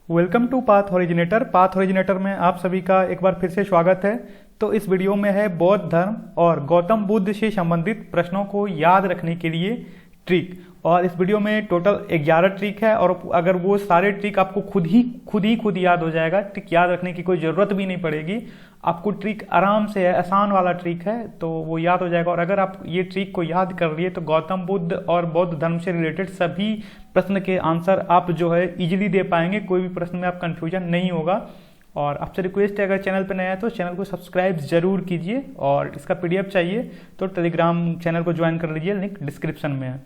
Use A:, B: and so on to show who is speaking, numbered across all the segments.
A: Welcome to Path Originator. Path Originator में आप सभी का एक बार फिर से स्वागत है। तो इस वीडियो में है बौद्ध धर्म और गौतम बुद्ध से संबंधित प्रश्नों को याद रखने के लिए ट्रिक। और इस वीडियो में टोटल 11 ट्रिक है और अगर वो सारे ट्रिक आपको खुद ही याद हो जाएगा, ट्रिक याद रखने की कोई ज़रूरत भी नहीं पड़ेगी। आपको ट्रिक आराम से है, आसान वाला ट्रिक है, तो वो याद हो जाएगा। और अगर आप ये ट्रिक को याद कर लिए तो गौतम बुद्ध और बौद्ध धर्म से रिलेटेड सभी प्रश्न के आंसर आप जो है इजीली दे पाएंगे। कोई भी प्रश्न में आप कंफ्यूजन नहीं होगा। और आपसे रिक्वेस्ट है, अगर चैनल पर नया है तो चैनल को सब्सक्राइब जरूर कीजिए। और इसका पीडीएफ चाहिए तो टेलीग्राम चैनल को ज्वाइन कर लीजिए, लिंक डिस्क्रिप्शन में है।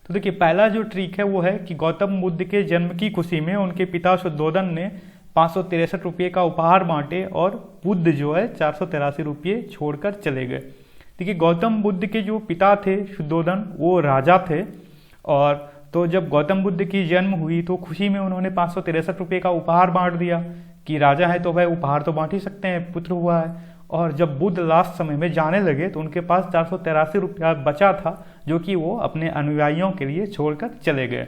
A: तो देखिए, पहला जो ट्रिक है वो है कि गौतम बुद्ध के जन्म की खुशी में उनके पिता शुद्धोधन ने 563 रुपये का उपहार बांटे और बुद्ध जो है 483 रुपये छोड़कर चले गए। देखिए, गौतम बुद्ध के जो पिता थे शुद्धोधन, वो राजा थे। और तो जब गौतम बुद्ध की जन्म हुई तो खुशी में उन्होंने 563 रुपये का उपहार बांट दिया कि राजा है तो भाई उपहार तो बांट ही सकते हैं, पुत्र हुआ है। और जब बुद्ध लास्ट समय में जाने लगे तो उनके पास 483 रुपया बचा था, जो कि वो अपने अनुयायियों के लिए छोड़कर चले गए।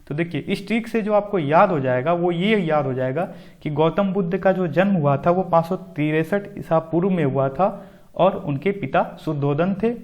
A: तो देखिए, इस ट्रिक से जो आपको याद हो जाएगा वो ये याद हो जाएगा कि गौतम बुद्ध का जो जन्म हुआ था वो 563 ईसा पूर्व में हुआ था और उनके पिता शुद्धोधन थे।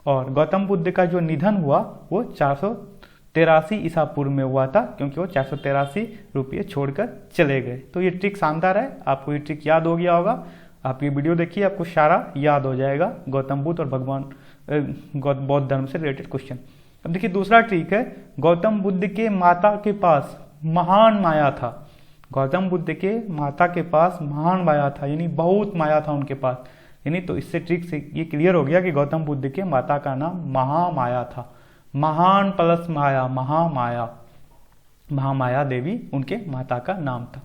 A: और गौतम बुद्ध का जो निधन हुआ वो 483 ईसा पूर्व में हुआ था, क्योंकि वो 483 रुपये छोड़कर चले गए। तो ये ट्रिक शानदार है, आपको ये ट्रिक याद हो गया होगा। आप ये वीडियो देखिए, आपको सारा याद हो जाएगा गौतम बुद्ध और बौद्ध धर्म से रिलेटेड क्वेश्चन। अब देखिए, दूसरा ट्रिक है, गौतम बुद्ध के माता के पास महान माया था। गौतम बुद्ध के माता के पास महान माया था, यानी बहुत माया था उनके पास। यानी तो इससे ट्रिक से ये क्लियर हो गया कि गौतम बुद्ध के माता का नाम महामाया था। महान प्लस माया, महामाया, महामाया देवी उनके माता का नाम था।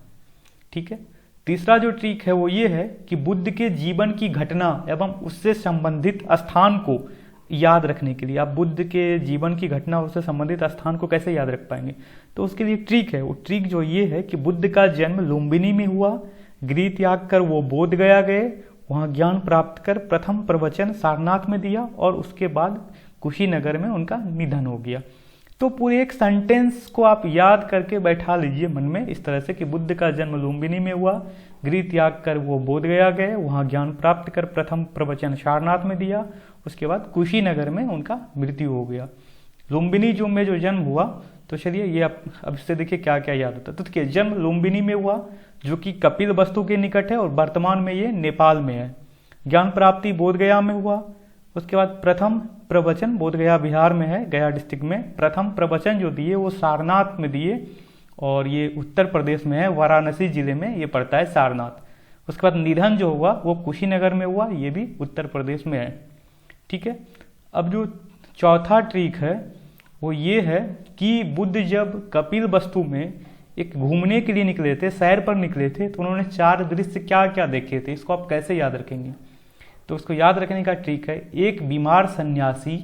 A: ठीक है। तीसरा जो ट्रिक है वो ये है कि बुद्ध के जीवन की घटना एवं उससे संबंधित स्थान को याद रखने के लिए, आप बुद्ध के जीवन की घटना उससे संबंधित स्थान को कैसे याद रख पाएंगे। तो उसके लिए ट्रिक है, वो ट्रिक जो ये है कि बुद्ध का जन्म लुम्बिनी में हुआ, गृह त्याग कर वो बोध गया गए, वहाँ ज्ञान प्राप्त कर प्रथम प्रवचन सारनाथ में दिया और उसके बाद कुशीनगर में उनका निधन हो गया। तो पूरे एक सेंटेंस को आप याद करके बैठा लीजिए मन में इस तरह से कि बुद्ध का जन्म लुम्बिनी में हुआ, गृह त्याग कर वो बोध गया गए, वहाँ ज्ञान प्राप्त कर प्रथम प्रवचन सारनाथ में दिया, उसके बाद कुशीनगर में उनका मृत्यु हो गया। लुम्बिनी जो में जो जन्म हुआ, तो चलिए ये अब इससे देखिए क्या क्या याद होता है। तो देखिए, जन्म लुम्बिनी में हुआ जो कि कपिल वस्तु के निकट है और वर्तमान में ये नेपाल में है। ज्ञान प्राप्ति बोध गया में हुआ, उसके बाद प्रथम प्रवचन बोध गया बिहार में है, गया डिस्ट्रिक्ट में। प्रथम प्रवचन जो दिए वो सारनाथ में दिए और ये उत्तर प्रदेश में है, वाराणसी जिले में ये पड़ता है सारनाथ। उसके बाद निधन जो हुआ वो कुशीनगर में हुआ, ये भी उत्तर प्रदेश में है। ठीक है। अब जो चौथा ट्रिक है वो ये है कि बुद्ध जब कपिल वस्तु में एक घूमने के लिए निकले थे, सैर पर निकले थे, तो उन्होंने 4 दृश्य क्या क्या देखे थे, इसको आप कैसे याद रखेंगे। तो उसको याद रखने का ट्रिक है, एक बीमार सन्यासी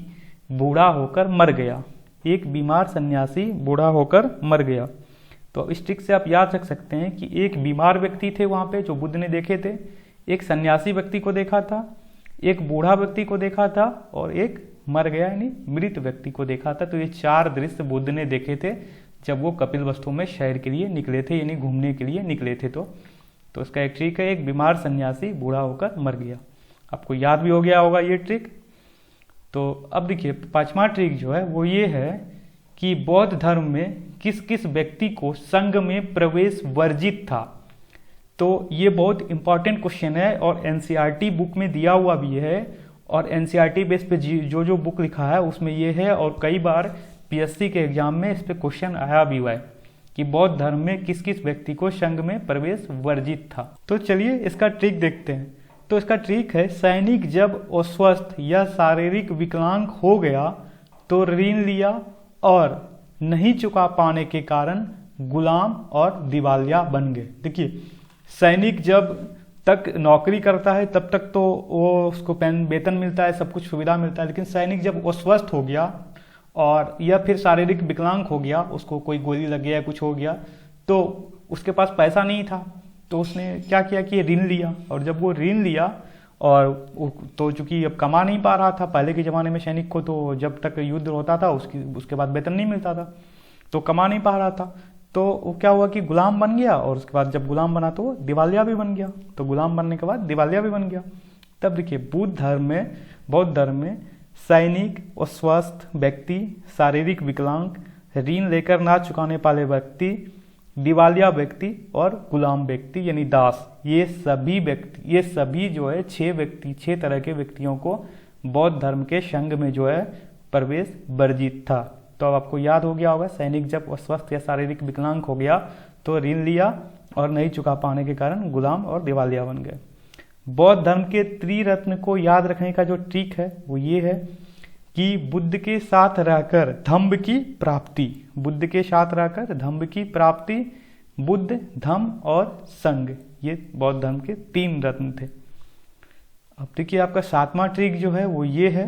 A: बूढ़ा होकर मर गया। एक बीमार सन्यासी बूढ़ा होकर मर गया। तो इस ट्रिक से आप याद रख सकते हैं कि एक बीमार व्यक्ति थे वहाँ पे जो बुद्ध ने देखे थे, एक सन्यासी व्यक्ति को देखा था, एक बूढ़ा व्यक्ति को देखा था और एक मर गया यानी मृत व्यक्ति को देखा था। तो ये 4 दृश्य बुद्ध ने देखे थे जब वो कपिल वस्तु में सैर के लिए निकले थे, यानी घूमने के लिए निकले थे। तो उसका एक ट्रिक है, एक बीमार सन्यासी बूढ़ा होकर मर गया। आपको याद भी हो गया होगा ये ट्रिक। तो अब देखिए, 5वां ट्रिक जो है वो ये है कि बौद्ध धर्म में किस किस व्यक्ति को संघ में प्रवेश वर्जित था। तो ये बहुत इंपॉर्टेंट क्वेश्चन है और एनसीईआरटी बुक में दिया हुआ भी है। और एनसीईआरटी बेस पे जो बुक लिखा है उसमें ये है, और कई बार पीएससी के एग्जाम में इस पे क्वेश्चन आया भी हुआ है कि बौद्ध धर्म में किस किस व्यक्ति को संघ में प्रवेश वर्जित था। तो चलिए इसका ट्रिक देखते हैं। तो इसका ट्रिक है, सैनिक जब अस्वस्थ या शारीरिक विकलांग हो गया तो ऋण लिया और नहीं चुका पाने के कारण गुलाम और दिवालिया बन गए। देखिए, सैनिक जब तक नौकरी करता है तब तक तो वो उसको वेतन मिलता है, सब कुछ सुविधा मिलता है। लेकिन सैनिक जब अस्वस्थ हो गया और या फिर शारीरिक विकलांग हो गया, उसको कोई गोली लग गया, कुछ हो गया, तो उसके पास पैसा नहीं था, तो उसने क्या किया कि ऋण लिया। और जब वो ऋण लिया और तो चूंकि अब कमा नहीं पा रहा था, पहले के ज़माने में सैनिक को तो जब तक युद्ध होता था उसके बाद वेतन नहीं मिलता था, तो कमा नहीं पा रहा था। तो वो क्या हुआ कि गुलाम बन गया, और उसके बाद जब गुलाम बना तो वो दिवालिया भी बन गया। तो गुलाम बनने के बाद दिवालिया भी बन गया। तब देखिए बौद्ध धर्म में सैनिक, अस्वस्थ व्यक्ति, शारीरिक विकलांग, ऋण लेकर ना चुकाने वाले व्यक्ति, दिवालिया व्यक्ति और गुलाम व्यक्ति यानी दास, ये सभी जो है 6 तरह के व्यक्तियों को बौद्ध धर्म के संघ में जो है प्रवेश वर्जित था। तो अब आपको याद हो गया होगा, सैनिक जब अस्वस्थ या शारीरिक विकलांग हो गया तो ऋण लिया और नहीं चुका पाने के कारण गुलाम और दिवालिया बन गए। बौद्ध धर्म के त्रिरत्न को याद रखने का जो ट्रिक है वो ये है कि बुद्ध के साथ रहकर धम्म की प्राप्ति, बुद्ध, धम्म और संघ, ये बौद्ध धर्म के 3 रत्न थे। अब देखिए आपका 7वां ट्रिक जो है वो ये है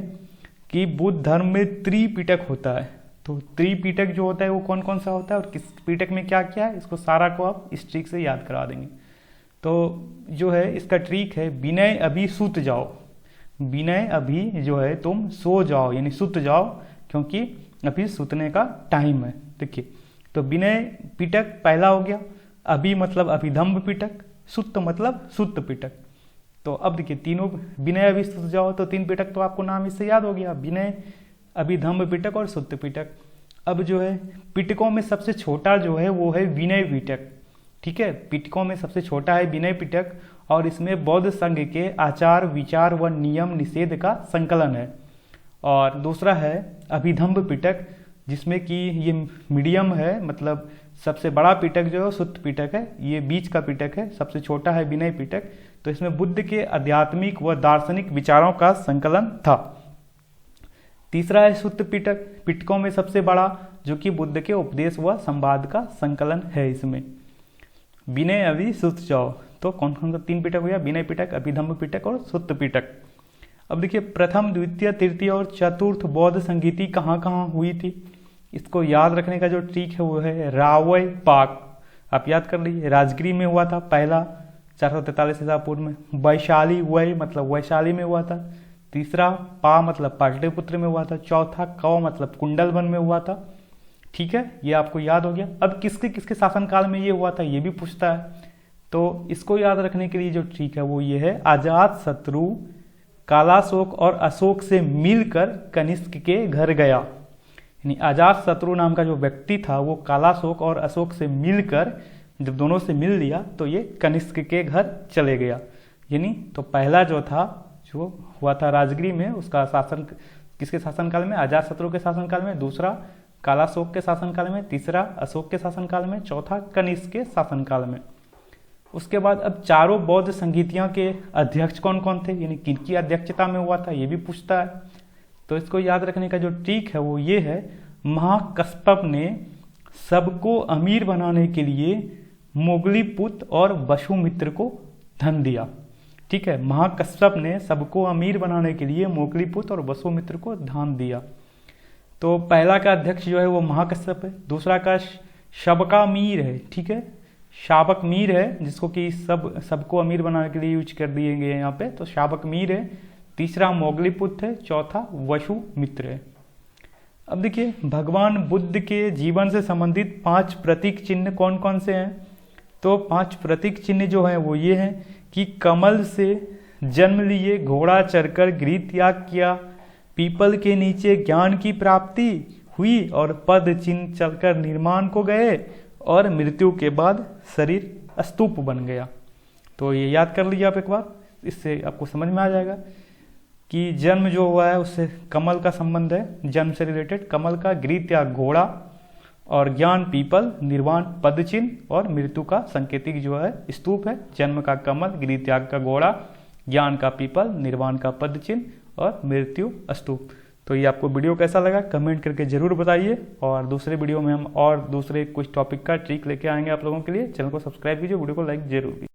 A: कि बुद्ध धर्म में त्रिपिटक होता है। तो त्रिपिटक जो होता है वो कौन कौन सा होता है और किस पिटक में क्या क्या है, इसको सारा को आप इस ट्रिक से याद करा देंगे। तो जो है इसका ट्रिक है, विनय अभी सूत जाओ, विनय अभी जो है तुम सो जाओ यानी सुत जाओ, क्योंकि अभी सुतने का टाइम है। देखिए तो विनय पिटक पहला हो गया, अभी मतलब अभिधम्म पिटक, सुत मतलब सुत पिटक। तो अब देखिए तीनों, विनय अभी सुत जाओ तो 3 पिटक तो आपको नाम इससे याद हो गया, विनय, अभिधम्म पिटक और सुत्त पिटक। अब जो है पिटकों में सबसे छोटा जो है वो है विनय पिटक। ठीक है, पिटकों में सबसे छोटा है विनय पिटक और इसमें बौद्ध संघ के आचार, विचार व नियम निषेध का संकलन है। और दूसरा है अभिधम्म पिटक, जिसमें कि ये मीडियम है, मतलब सबसे बड़ा पिटक जो है सुत्त पिटक है, ये बीच का पिटक है, सबसे छोटा है विनय पिटक। तो इसमें बुद्ध के आध्यात्मिक व दार्शनिक विचारों का संकलन था। तीसरा है सुत्त पिटक, पिटकों में सबसे बड़ा, जो कि बुद्ध के उपदेश व संवाद का संकलन है। इसमें विनय अभी सुत जाओ, तो कौन कौन सा 3 पिटक हो गया, विनय पिटक, अभिधम्म पिटक और सुत्त पिटक। अब देखिए प्रथम, द्वितीय, तृतीय और चतुर्थ बौद्ध संगीति कहाँ कहाँ हुई थी, इसको याद रखने का जो ट्रिक है वो है रावय पाक। आप याद कर लीजिए, राजगिरी में हुआ था पहला 443 ईसा पूर्व में, वैशाली वय मतलब वैशाली में हुआ था, तीसरा पा मतलब पाटलिपुत्र में हुआ था, चौथा कौ मतलब कुंडलवन में हुआ था। ठीक है, ये आपको याद हो गया। अब किसके किसके शासनकाल में ये हुआ था ये भी पूछता है, तो इसको याद रखने के लिए जो ट्रिक है वो ये है, अजात शत्रु कालाशोक और अशोक से मिलकर कनिष्क के घर गया। यानी अजात शत्रु नाम का जो व्यक्ति था वो कालाशोक और अशोक से मिलकर, जब दोनों से मिल लिया तो ये कनिष्क के घर चले गया। यानी तो पहला जो था जो हुआ था राजगिरी में, उसका शासन किसके शासनकाल में, अजात शत्रु के शासनकाल में, दूसरा कालाशोक के शासनकाल में, तीसरा अशोक के शासनकाल में, चौथा कनिष्क के शासनकाल में। उसके बाद अब चारों बौद्ध संगीतियों के अध्यक्ष कौन कौन थे, यानी किनकी अध्यक्षता में हुआ था ये भी पूछता है। तो इसको याद रखने का जो ट्रिक है वो ये है, महाकश्यप ने सबको अमीर बनाने के लिए मोगलीपुत्र और वसुमित्र को धन दिया। ठीक है, महाकश्यप ने सबको अमीर बनाने के लिए मोगलीपुत्र और वसुमित्र को धन दिया। तो पहला का अध्यक्ष जो है वो महाकश्यप है, दूसरा का शबका मीर है। ठीक है, शाबक मीर है, जिसको कि सबको अमीर बनाने के लिए यूज कर दिए गए यहाँ पे, तो शाबक मीर है, तीसरा मोगलीपुत्र है, चौथा वसुमित्र है। अब देखिए भगवान बुद्ध के जीवन से संबंधित 5 प्रतीक चिन्ह कौन कौन से हैं। तो 5 प्रतीक चिन्ह जो हैं वो ये हैं कि कमल से जन्म लिए, घोड़ा चढ़कर गृह त्याग किया, पीपल के नीचे ज्ञान की प्राप्ति हुई और पद चिन्ह चलकर निर्माण को गए और मृत्यु के बाद शरीर स्तूप बन गया। तो ये याद कर लीजिए आप एक बार, इससे आपको समझ में आ जाएगा कि जन्म जो हुआ है उससे कमल का संबंध है, जन्म से रिलेटेड कमल का, गृह त्याग घोड़ा और ज्ञान पीपल, निर्वाण पद चिन्ह और मृत्यु का संकेतिक जो है स्तूप है। जन्म का कमल, गृह त्याग का घोड़ा, ज्ञान का पीपल, निर्वाण का पद चिन्ह और मृत्यु स्तूप। तो ये आपको वीडियो कैसा लगा कमेंट करके जरूर बताइए, और दूसरे वीडियो में हम और दूसरे कुछ टॉपिक का ट्रिक लेके आएंगे आप लोगों के लिए। चैनल को सब्सक्राइब कीजिए, वीडियो को लाइक जरूर कीजिए।